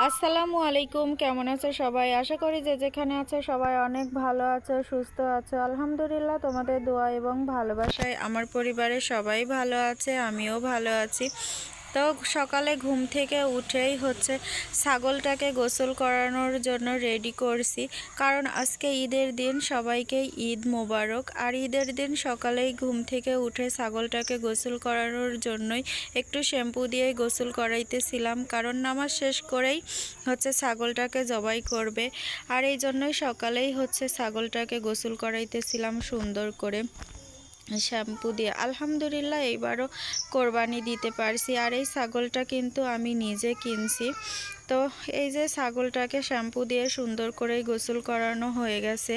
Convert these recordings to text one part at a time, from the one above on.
আসসালামু আলাইকুম, কেমন আছো সবাই? আশা করি যে যেখানে আছো সবাই অনেক ভালো আছো, সুস্থ আছো। আলহামদুলিল্লাহ, তোমাদের দোয়া এবং ভালোবাসায় আমার পরিবারের সবাই ভালো আছে, আমিও ভালো আছি। তো সকালে ঘুম থেকে উঠেই ছাগলটাকে গোসল করানোর জন্য রেডি করছি, কারণ আজকে ঈদের দিন। সবাইকে ঈদ মোবারক। আর ঈদের দিন সকালেই ঘুম থেকে উঠে ছাগলটাকে গোসল করানোর জন্যই একটু শ্যাম্পু দিয়ে গোসল করাইতেছিলাম, কারণ নামাজ শেষ করেই ছাগলটাকে জবাই করবে। আর এই জন্যই সকালেই ছাগলটাকে গোসল করাইতেছিলাম সুন্দর করে শ্যাম্পু দিয়ে। আলহামদুলিল্লাহ, এইবারও কোরবানি দিতে পারছি। আর এই ছাগলটা কিন্তু আমি নিজে কিনছি। তো এই যে ছাগলটাকে শ্যাম্পু দিয়ে সুন্দর করে গোসল করানো হয়ে গেছে।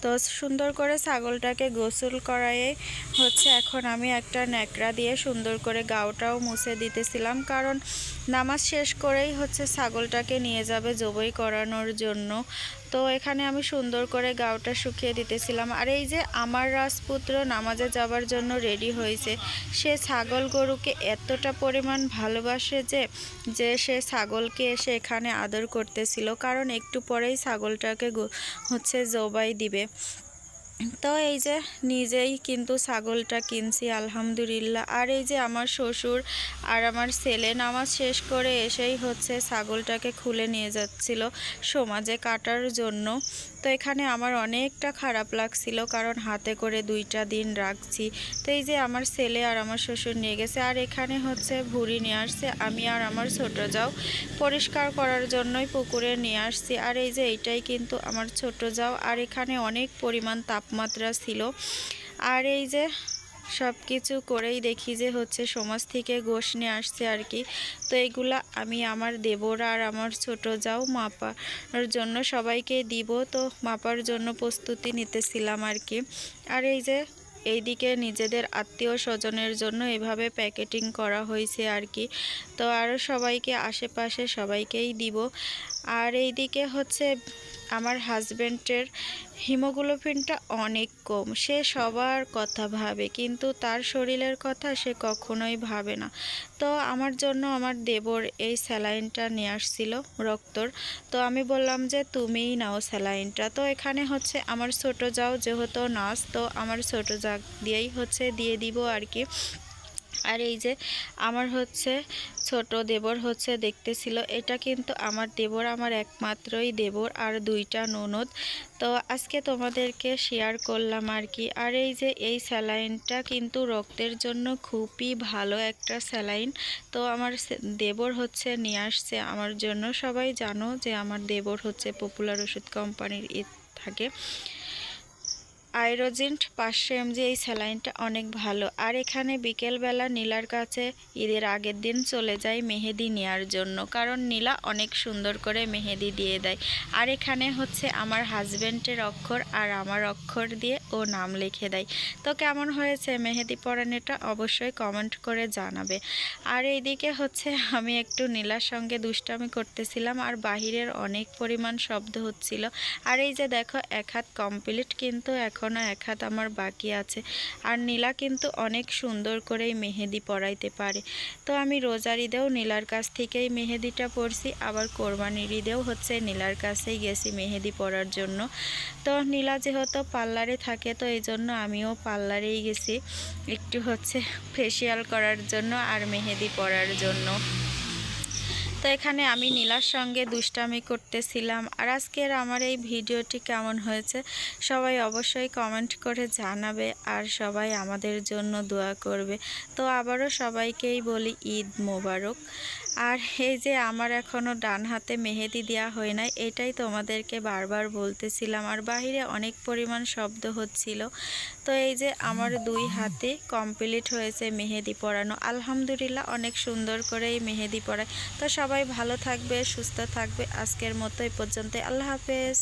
তো সুন্দর করে ছাগলটাকে গোসল করায়ে এখন আমি একটা ন্যাকড়া দিয়ে সুন্দর করে গাওটাও মুছে দিতেছিলাম, কারণ নামাজ শেষ করেই ছাগলটাকে নিয়ে যাবে জবাই করানোর জন্য। তো এখানে আমি সুন্দর করে গাওটা শুকিয়ে দিতেছিলাম। আর এই যে আমার রাজপুত্র নামাজে যাবার জন্য রেডি হয়েছে। সে ছাগল গরুকে এতটা পরিমাণ ভালোবাসে যে সে ছাগলকে এসে এখানে আদর করতেছিল, কারণ একটু পরেই ছাগলটাকে জবাই দিবে। তো এই যে নিজেই কিন্তু ছাগলটা কিনছি আলহামদুলিল্লাহ। আর এই যে আমার শ্বশুর আর আমার ছেলে নামাজ শেষ করে এসেই ছাগলটাকে খুলে নিয়ে যাচ্ছিল সমাজে কাটার জন্য। তো এখানে আমার অনেকটা খারাপ লাগছিল, কারণ হাতে করে 2টা দিন রাখছি। তো এই যে আমার ছেলে আর আমার শ্বশুর নিয়ে গেছে। আর এখানে ভুঁড়ি নিয়ে আসছে, আমি আর আমার ছোট যাও পরিষ্কার করার জন্যই পুকুরে নিয়ে আসছি। আর এই যে এইটাই কিন্তু আমার ছোট যাও। আর এখানে অনেক পরিমাণ তাপমাত্রা ছিল। আর এই যে সব কিছু করেই দেখি যে সমাজ থেকে গোশ নিয়ে আসছে আর কি। তো এইগুলা আমি আমার দেবর আর আমার ছোট যাও মাপার জন্য সবাইকে দিব। তো মাপার জন্য প্রস্তুতি নিতেছিলাম আর কি। আর এই যে এইদিকে নিজেদের আত্মীয় স্বজনের জন্য এভাবে প্যাকেটিং করা হয়েছে আর কি। তো আরও সবাইকে আশেপাশে সবাইকেই দিব। আর এইদিকে আমার হাজব্যান্ডের হিমোগ্লোবিনটা অনেক কম। সে সবার কথা ভাবে, কিন্তু তার শরীরের কথা সে কখনোই ভাবে না। তো আমার জন্য আমার দেবর এই স্যালাইনটা নিয়ে আসছিল রক্তর। তো আমি বললাম যে তুমিই নাও স্যালাইনটা। তো এখানে আমার ছোট যাও যেহেতু নার্স, তো আমার ছোট যাক দিয়েই দিয়ে দিব আর কি। আর এই যে আমার ছোট দেবর দেখতেছিল। এটা কিন্তু আমার দেবর, আমার একমাত্রই দেবর, আর 2টা ননদ। তো আজকে তোমাদেরকে শেয়ার করলাম আর কি। আর এই যে এই স্যালাইনটা কিন্তু রক্তের জন্য খুবই ভালো একটা স্যালাইন। তো আমার দেবর নিয়ে আসছে আমার জন্য। সবাই জানো যে আমার দেবর পপুলার ওষুধ কোম্পানির থাকে আইরোজিন্ট 500 mg। এই স্যালাইনটা অনেক ভালো। আর এখানে বিকেলবেলা নীলার কাছে ঈদের আগের দিন চলে যাই মেহেদি নেওয়ার জন্য, কারণ নীলা অনেক সুন্দর করে মেহেদি দিয়ে দেয়। আর এখানে আমার হাজব্যান্ডের অক্ষর আর আমার অক্ষর দিয়ে ও নাম লিখে দেয়। তো কেমন হয়েছে মেহেদি পরানোটা অবশ্যই কমেন্ট করে জানাবে। আর এইদিকে আমি একটু নীলার সঙ্গে দুষ্টামি করতেছিলাম, আর বাহিরের অনেক পরিমাণ শব্দ হচ্ছিল। আর এই যে দেখো, এক হাত কমপ্লিট, কিন্তু এখনও এক হাত আমার বাকি আছে। আর নীলা কিন্তু অনেক সুন্দর করেই মেহেদি পরাইতে পারে। তো আমি রোজার ঈদেও নীলার কাছ থেকেই মেহেদিটা পরছি, আবার কোরবানির ঈদেও নীলার কাছেই গেছি মেহেদি পরার জন্য। তো নীলা যেহেতু পার্লারে থাকে, তো এই জন্য আমিও পার্লারেই গেছি একটু ফেসিয়াল করার জন্য আর মেহেদি পরার জন্য। তো এখানে আমি নীলার সঙ্গে দুষ্টামি করতেছিলাম। আর আজকের আমার এই ভিডিওটি কেমন হয়েছে সবাই অবশ্যই কমেন্ট করে জানাবে, আর সবাই আমাদের জন্য দোয়া করবে। তো আবারও সবাইকেই বলি ঈদ মোবারক। আর এই যে আমার এখনও ডান হাতে মেহেদি দেওয়া হয় নাই, এটাই তোমাদেরকে বারবার বলতেছিলাম। আর বাহিরে অনেক পরিমাণ শব্দ হচ্ছিল। তো এই যে আমার 2 হাতে কমপ্লিট হয়েছে মেহেদি পরানো। আলহামদুলিল্লাহ, অনেক সুন্দর করে এই মেহেদি পরায়। তো সবাই ভালো থাকবে, সুস্থ থাকবে। আজকের মতো এই পর্যন্ত। আল্লাহ হাফেজ।